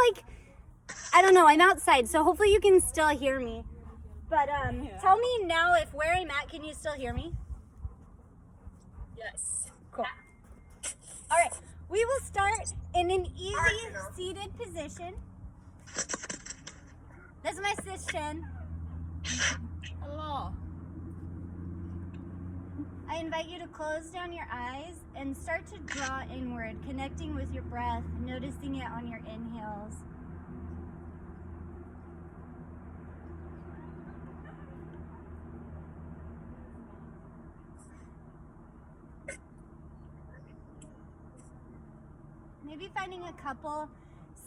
like, I don't know, I'm outside, so hopefully you can still hear me. But tell me now if where I'm at, can you still hear me? Yes. Cool. All right, we will start in an easy seated position. This is my sis Shin. Hello. I invite you to close down your eyes and start to draw inward, connecting with your breath, noticing it on your inhales. Maybe finding a couple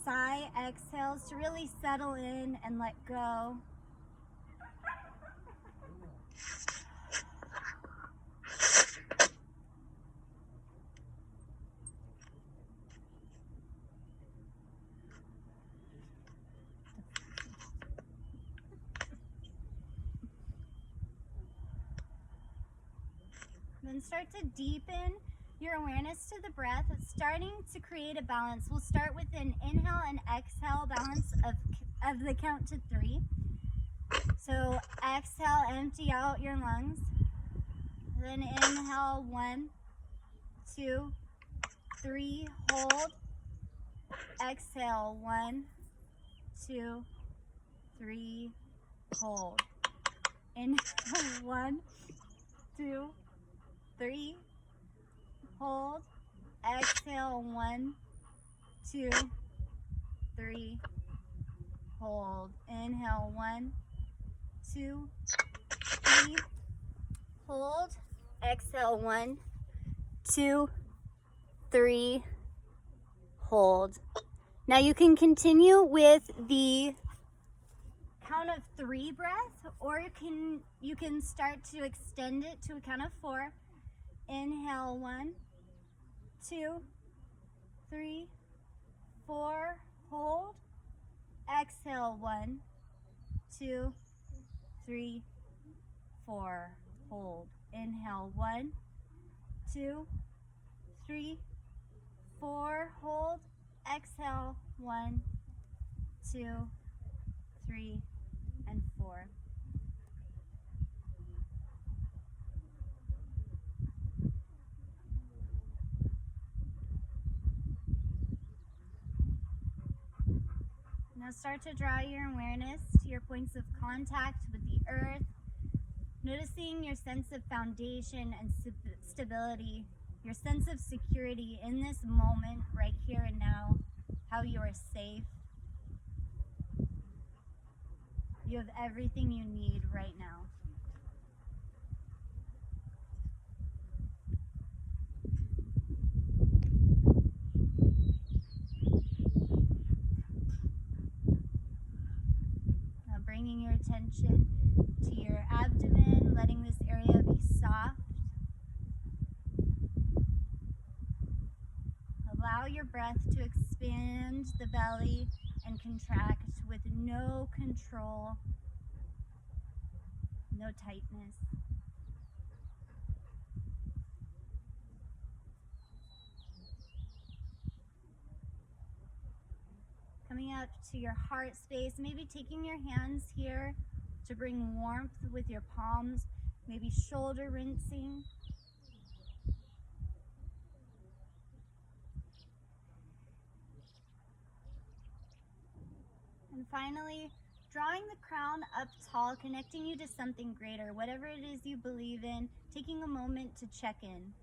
sigh exhales to really settle in and let go. Then start to deepen your awareness to the breath, starting to create a balance. We'll start with an inhale and exhale balance of the count to 3. So exhale, empty out your lungs. Then inhale, 1, 2, 3, hold. Exhale, 1, 2, 3, hold. Inhale, 1, 2, 3, hold. Exhale, 1, 2, 3, hold. Inhale, 1, 2, 3, hold. Exhale, 1, 2, 3, hold. Now you can continue with the count of 3 breath, or you can start to extend it to a count of 4. Inhale, 1, 2, 3, 4, hold. Exhale, 1, 2, 3, 4, hold. Inhale, 1, 2, 3, 4, hold. Exhale, 1, 2, 3, and 4. Now start to draw your awareness to your points of contact with the earth, noticing your sense of foundation and stability, your sense of security in this moment, right here and now, how you are safe. You have everything you need right now. Now bringing your attention to your abdomen, letting this area be soft. Allow your breath to expand the belly and contract with no control, no tightness. Coming up to your heart space, maybe taking your hands here to bring warmth with your palms, maybe shoulder rinsing. And finally, drawing the crown up tall, connecting you to something greater, whatever it is you believe in, taking a moment to check in.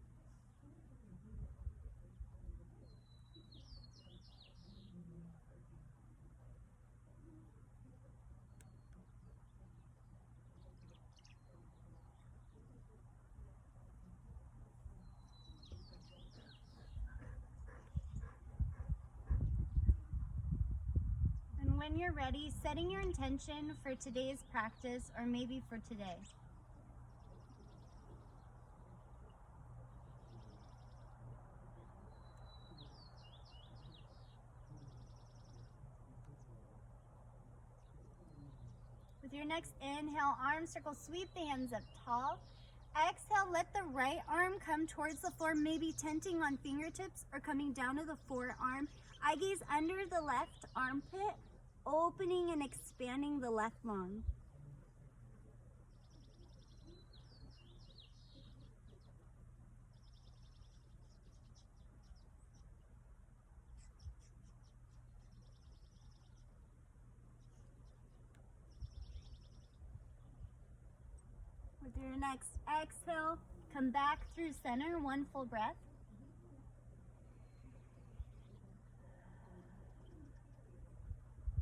When you're ready, setting your intention for today's practice, or maybe for today. With your next inhale, arm circle, sweep the hands up tall. Exhale, let the right arm come towards the floor, maybe tenting on fingertips or coming down to the forearm. Eye gaze under the left armpit, opening and expanding the left lung. With your next exhale, come back through center, one full breath.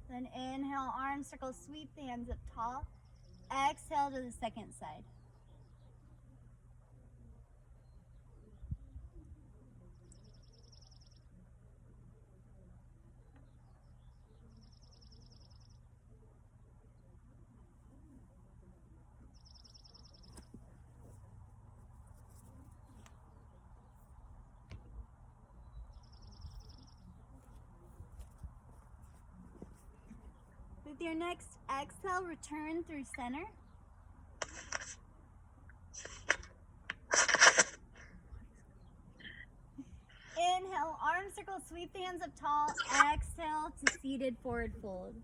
Then inhale, arm circle, sweep the hands up tall. Exhale to the second side. With your next exhale, return through center. Inhale, arm circle, sweep the hands up tall. Exhale to seated forward fold.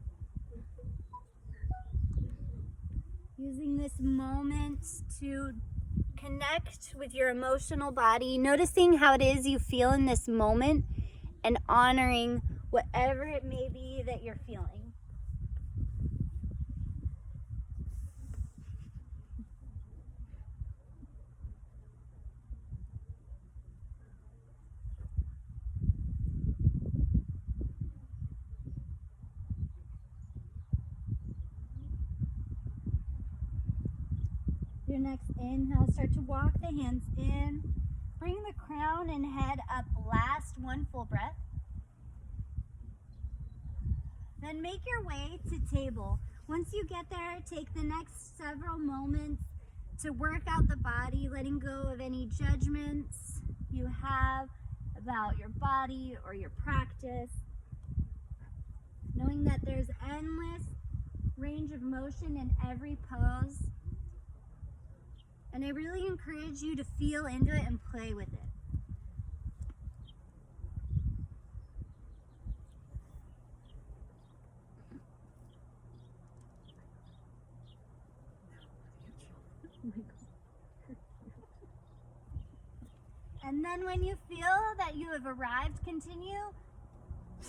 Using this moment to connect with your emotional body, noticing how it is you feel in this moment and honoring whatever it may be that you're feeling. Your next inhale, start to walk the hands in. Bring the crown and head up last, one full breath. Then make your way to table. Once you get there, take the next several moments to work out the body, letting go of any judgments you have about your body or your practice. Knowing that there's endless range of motion in every pose. And I really encourage you to feel into it and play with it. And then when you feel that you have arrived, continue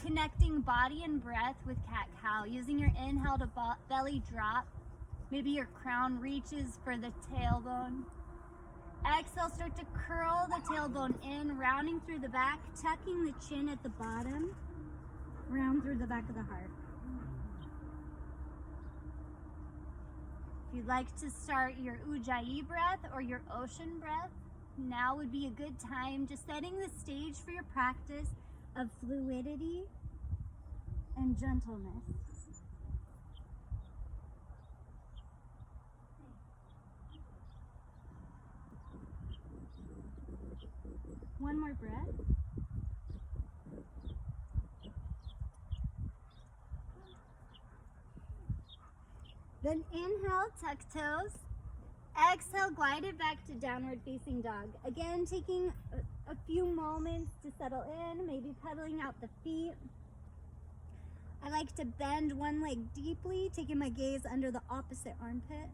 connecting body and breath with cat-cow, using your inhale to belly drop. Maybe your crown reaches for the tailbone. Exhale, start to curl the tailbone in, rounding through the back, tucking the chin at the bottom, round through the back of the heart. If you'd like to start your Ujjayi breath or your ocean breath, now would be a good time, just setting the stage for your practice of fluidity and gentleness. One more breath. Then inhale, tuck toes. Exhale, glide it back to downward facing dog. Again, taking a few moments to settle in, maybe pedaling out the feet. I like to bend one leg deeply, taking my gaze under the opposite armpit.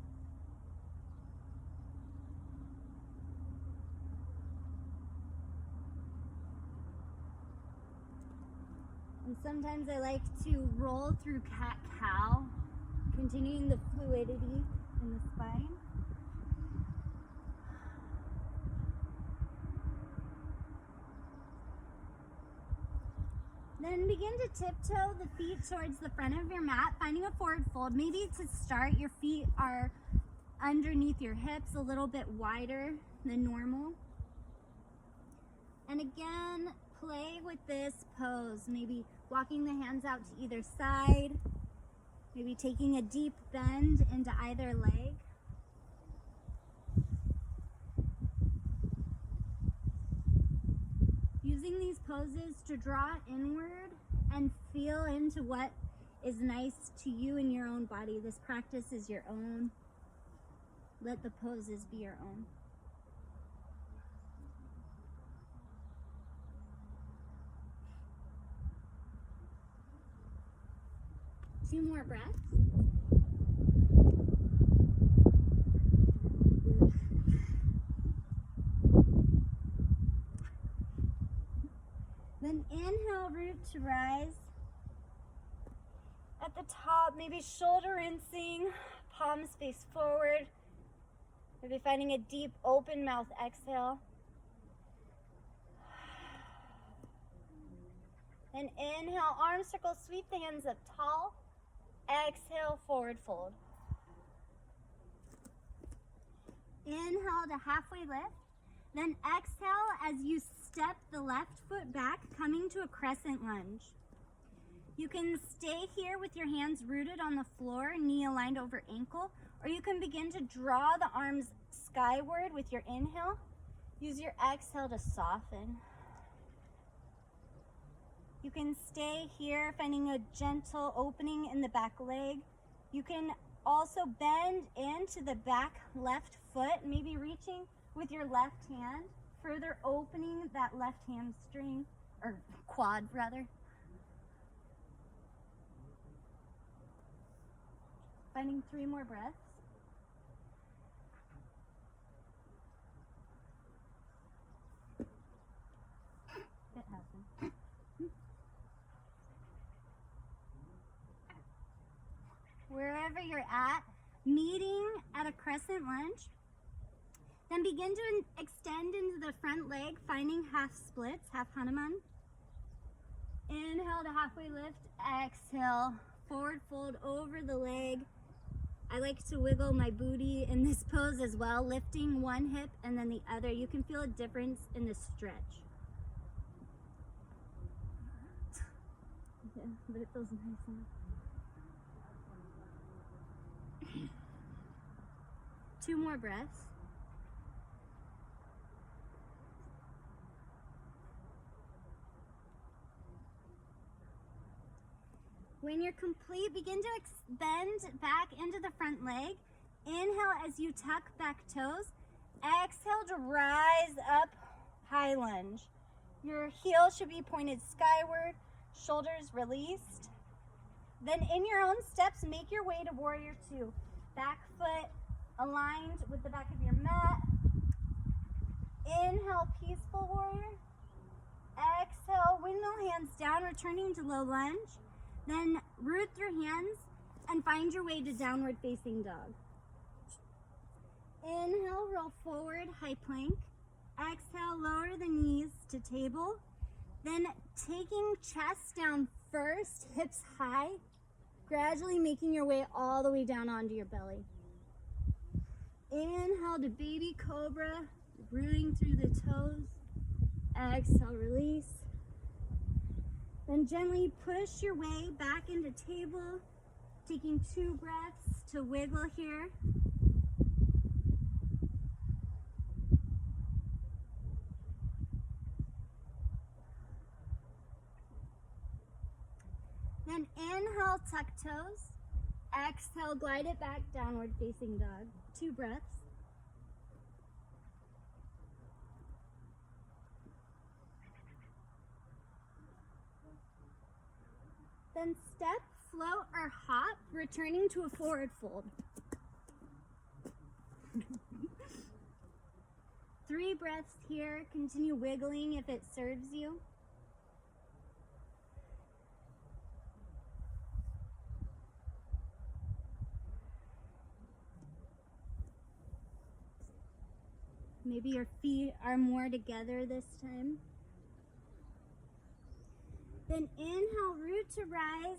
And sometimes I like to roll through cat-cow, continuing the fluidity in the spine. Then begin to tiptoe the feet towards the front of your mat, finding a forward fold. Maybe to start, your feet are underneath your hips, a little bit wider than normal. And again, play with this pose, maybe walking the hands out to either side, maybe taking a deep bend into either leg. Using these poses to draw inward and feel into what is nice to you in your own body. This practice is your own. Let the poses be your own. 2 more breaths. Then inhale, root to rise. At the top, maybe shoulder rinsing, palms face forward. Maybe finding a deep open mouth exhale. Then inhale, arm circle, sweep the hands up tall. Exhale, forward fold. Inhale to halfway lift. Then exhale as you step the left foot back, coming to a crescent lunge. You can stay here with your hands rooted on the floor, knee aligned over ankle, or you can begin to draw the arms skyward with your inhale. Use your exhale to soften. You can stay here, finding a gentle opening in the back leg. You can also bend into the back left foot, maybe reaching with your left hand, further opening that left hamstring, or quad rather. Finding 3 more breaths. It happened. Wherever you're at, meeting at a crescent lunge. Then begin to extend into the front leg, finding half splits, half Hanuman. Inhale to halfway lift, exhale, forward fold over the leg. I like to wiggle my booty in this pose as well, lifting one hip and then the other. You can feel a difference in the stretch. Yeah, but it feels nice enough. 2 more breaths. When you're complete, begin to bend back into the front leg. Inhale as you tuck back toes. Exhale to rise up, high lunge. Your heel should be pointed skyward, shoulders released. Then in your own steps, make your way to warrior 2. Back foot aligned with the back of your mat. Inhale, peaceful warrior. Exhale, windmill hands down, returning to low lunge. Then root through hands and find your way to downward facing dog. Inhale, roll forward, high plank. Exhale, lower the knees to table. Then taking chest down first, hips high, gradually making your way all the way down onto your belly. Inhale to baby cobra, rooting through the toes. Exhale, release. Then gently push your way back into table, taking 2 breaths to wiggle here. Then inhale, tuck toes. Exhale, glide it back, downward facing dog. 2 breaths. Then step, float, or hop, returning to a forward fold. 3 breaths here. Continue wiggling if it serves you. Maybe your feet are more together this time. Then inhale, root to rise.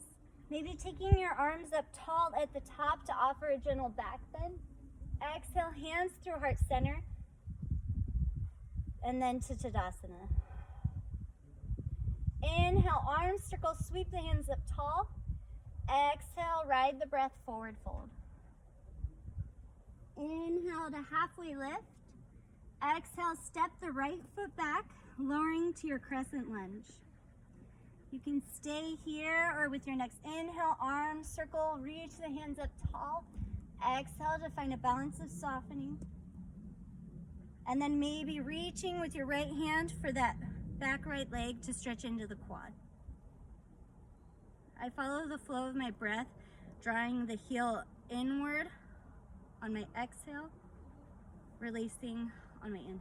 Maybe taking your arms up tall at the top to offer a gentle back bend. Exhale, hands through heart center. And then to Tadasana. Inhale, arms circle, sweep the hands up tall. Exhale, ride the breath, forward fold. Inhale to halfway lift. Exhale, step the right foot back, lowering to your crescent lunge. You can stay here or with your next inhale, arms circle, reach the hands up tall. Exhale to find a balance of softening. And then maybe reaching with your right hand for that back right leg to stretch into the quad. I follow the flow of my breath, drawing the heel inward on my exhale, releasing on my inhale.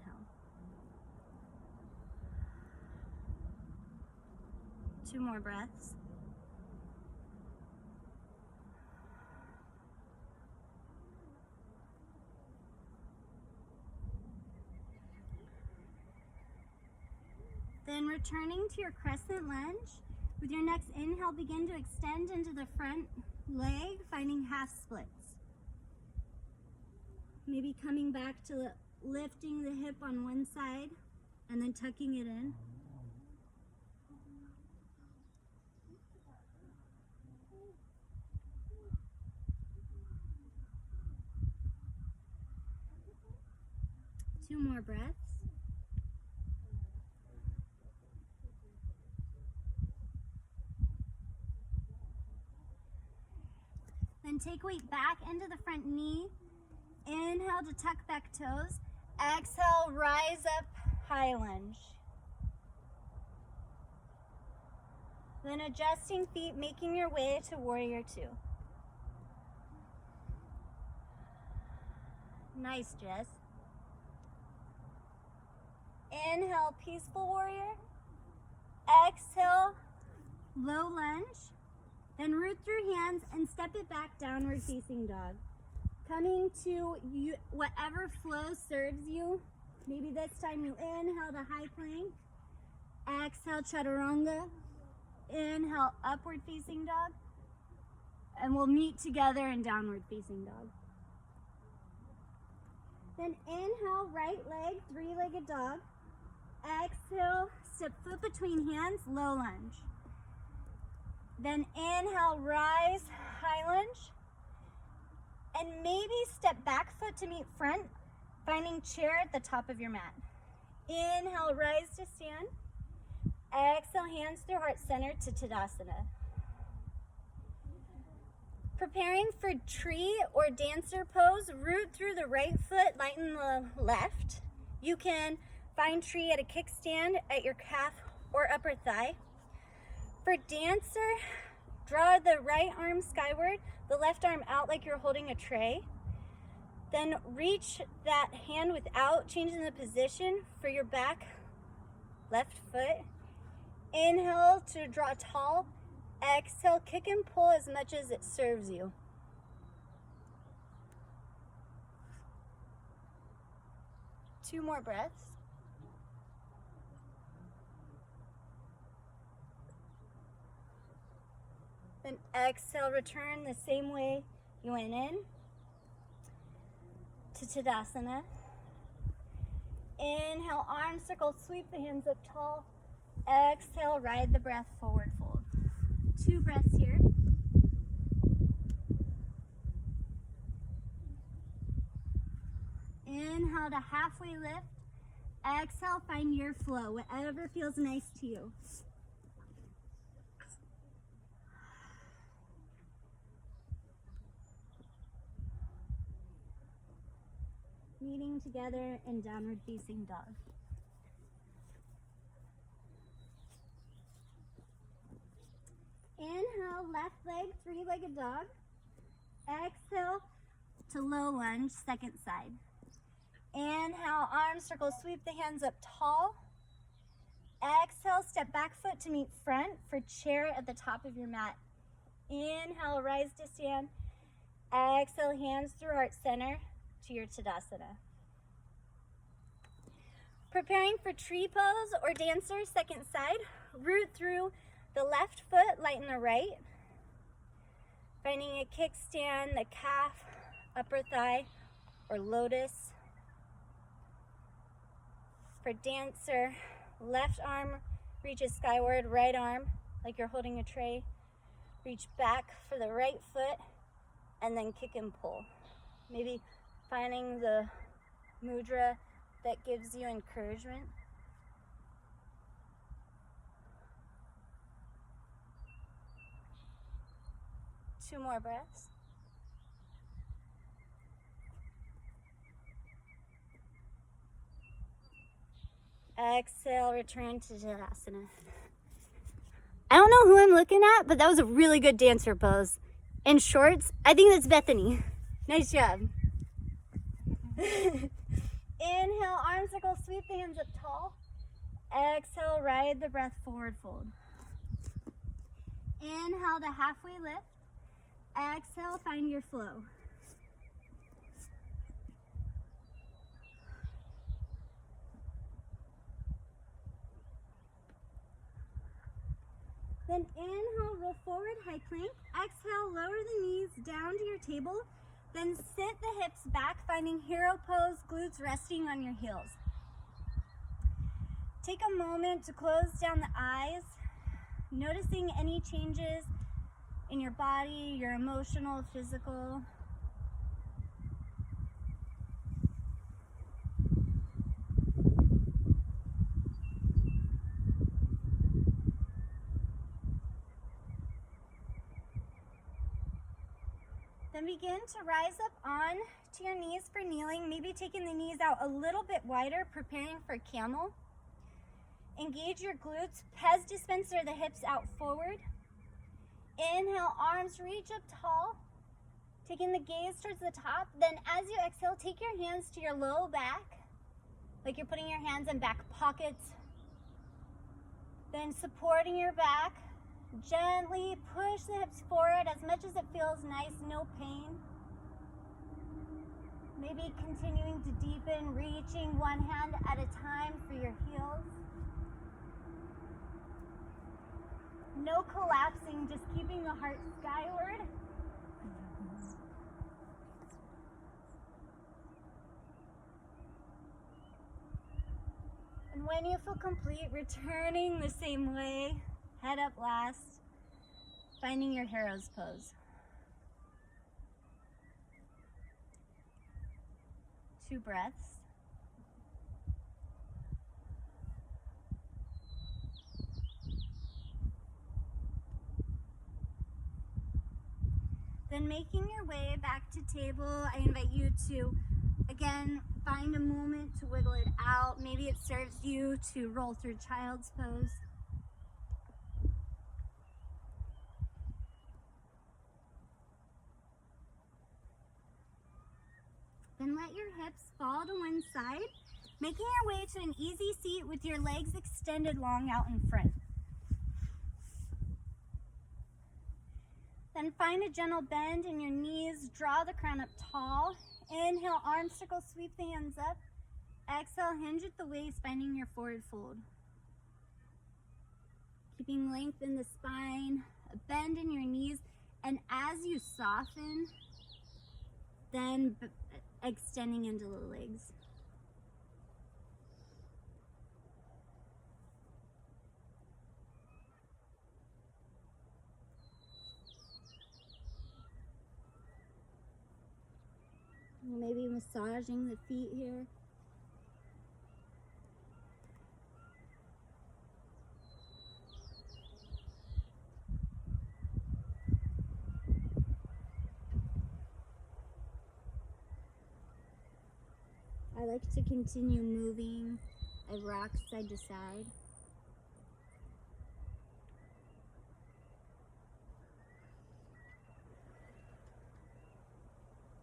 2 more breaths. Then returning to your crescent lunge. With your next inhale, begin to extend into the front leg, finding half splits. Maybe coming back to lifting the hip on one side and then tucking it in. Two more breaths. Then take weight back into the front knee. Inhale to tuck back toes. Exhale, rise up, high lunge. Then adjusting feet, making your way to warrior 2. Nice, Jess. Inhale, peaceful warrior. Exhale, low lunge. Then root through hands and step it back, downward facing dog. Coming to you, whatever flow serves you. Maybe this time you inhale the high plank. Exhale, chaturanga. Inhale, upward facing dog. And we'll meet together in downward facing dog. Then inhale, right leg, 3-legged dog. Exhale, step foot between hands, low lunge. Then inhale, rise, high lunge. And maybe step back foot to meet front, finding chair at the top of your mat. Inhale, rise to stand. Exhale, hands through heart center to Tadasana. Preparing for tree or dancer pose, root through the right foot, lighten the left. You can find tree at a kickstand at your calf or upper thigh. For dancer, draw the right arm skyward, the left arm out like you're holding a tray. Then reach that hand without changing the position for your back left foot. Inhale to draw tall. Exhale, kick and pull as much as it serves you. Two more breaths. Then exhale, return the same way you went in to Tadasana. Inhale, arm circle, sweep the hands up tall. Exhale, ride the breath, forward fold. 2 breaths here. Inhale to halfway lift. Exhale, find your flow, whatever feels nice to you. Meeting together in downward facing dog. Inhale, left leg, 3-legged dog. Exhale to low lunge, second side. Inhale, arm circle, sweep the hands up tall. Exhale, step back foot to meet front for chair at the top of your mat. Inhale, rise to stand. Exhale, hands through heart center to your Tadasana. Preparing for tree pose or dancer, second side. Root through the left foot, lighten the right. Finding a kickstand, the calf, upper thigh, or lotus. For dancer, left arm reaches skyward, right arm like you're holding a tray. Reach back for the right foot and then kick and pull. Maybe finding the mudra that gives you encouragement. Two more breaths. Exhale, return to Tadasana. I don't know who I'm looking at, but that was a really good dancer pose. In shorts, I think that's Bethany. Nice job. Inhale, arm circle, sweep the hands up tall. Exhale, ride the breath, forward fold. Inhale to halfway lift. Exhale, find your flow. Then inhale, roll forward, high plank. Exhale, lower the knees down to your table. Then sit the hips back, finding hero pose, glutes resting on your heels. Take a moment to close down the eyes, noticing any changes in your body, your emotional, physical. Then begin to rise up on to your knees for kneeling, maybe taking the knees out a little bit wider, preparing for camel. Engage your glutes, Pez dispenser the hips out forward. Inhale, arms reach up tall, taking the gaze towards the top. Then as you exhale, take your hands to your low back, like you're putting your hands in back pockets. Then supporting your back, gently push the hips forward as much as it feels nice, no pain. Maybe continuing to deepen, reaching one hand at a time for your heels. No collapsing, just keeping the heart skyward. And when you feel complete, returning the same way, head up last, finding your hero's pose. 2 breaths. Then making your way back to table, I invite you to, again, find a moment to wiggle it out. Maybe it serves you to roll through child's pose. Then let your hips fall to one side, making your way to an easy seat with your legs extended long out in front. Then find a gentle bend in your knees, draw the crown up tall. Inhale, arm circle, sweep the hands up. Exhale, hinge at the waist, finding your forward fold. Keeping length in the spine, a bend in your knees, and as you soften, then extending into the legs. Maybe massaging the feet here. I like to continue moving. I rock side to side.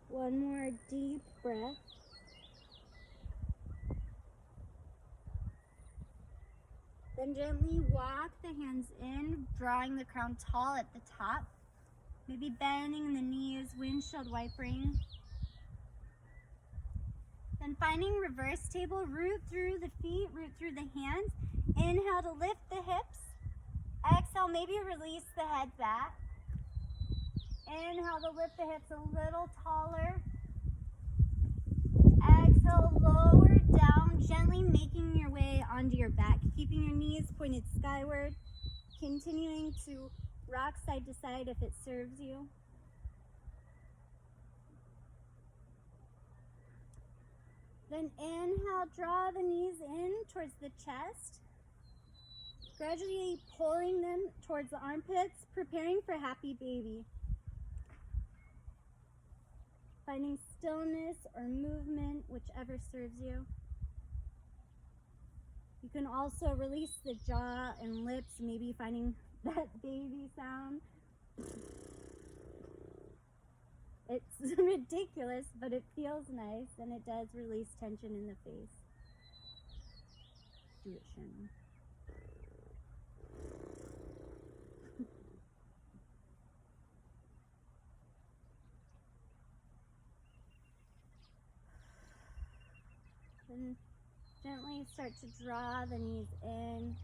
One more deep breath. Then gently walk the hands in, drawing the crown tall at the top. Maybe bending the knees, windshield wipering. Then finding reverse table, root through the feet, root through the hands. Inhale to lift the hips. Exhale, maybe release the head back. Inhale to lift the hips a little taller. Exhale, lower down, gently making your way onto your back, keeping your knees pointed skyward, continuing to rock side to side if it serves you. Then inhale, draw the knees in towards the chest, gradually pulling them towards the armpits, preparing for happy baby. Finding stillness or movement, whichever serves you. You can also release the jaw and lips, maybe finding that baby sound. It's ridiculous, but it feels nice, and it does release tension in the face. Do it, Shannon. And gently start to draw the knees in.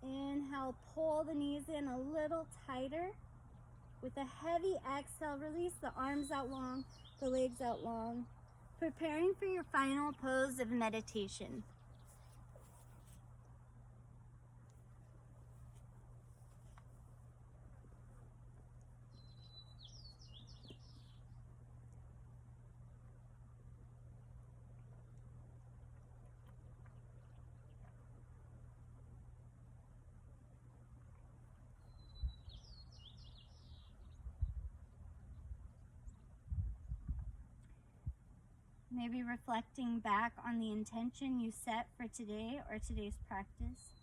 Inhale, pull the knees in a little tighter. With a heavy exhale, release the arms out long, the legs out long, preparing for your final pose of meditation. Maybe reflecting back on the intention you set for today or today's practice.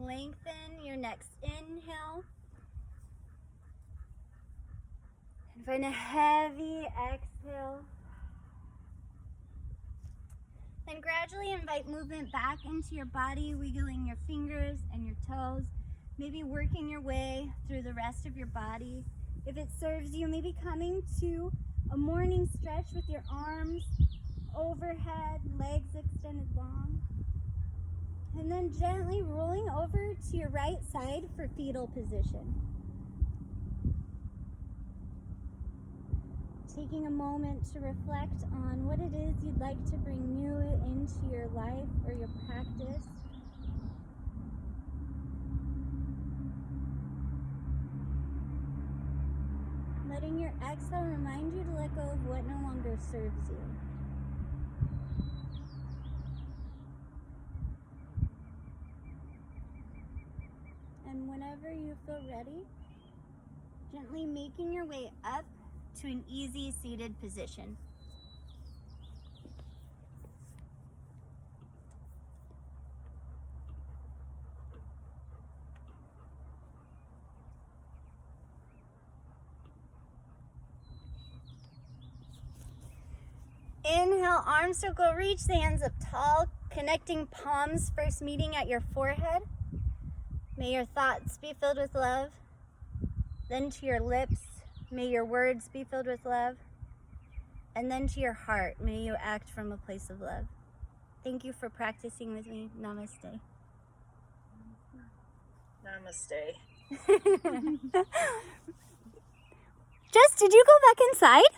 Lengthen your next inhale. And find a heavy exhale. Then gradually invite movement back into your body, wiggling your fingers and your toes. Maybe working your way through the rest of your body. If it serves you, maybe coming to a morning stretch with your arms overhead, legs extended long. And then gently rolling over to your right side for fetal position. Taking a moment to reflect on what it is you'd like to bring new into your life or your practice. Letting your exhale remind you to let go of what no longer serves you. And whenever you feel ready, gently making your way up to an easy seated position. Inhale, arms circle, reach the hands up tall, connecting palms first meeting at your forehead. May your thoughts be filled with love. Then to your lips, may your words be filled with love. And then to your heart, may you act from a place of love. Thank you for practicing with me. Namaste. Namaste. Jess, did you go back inside?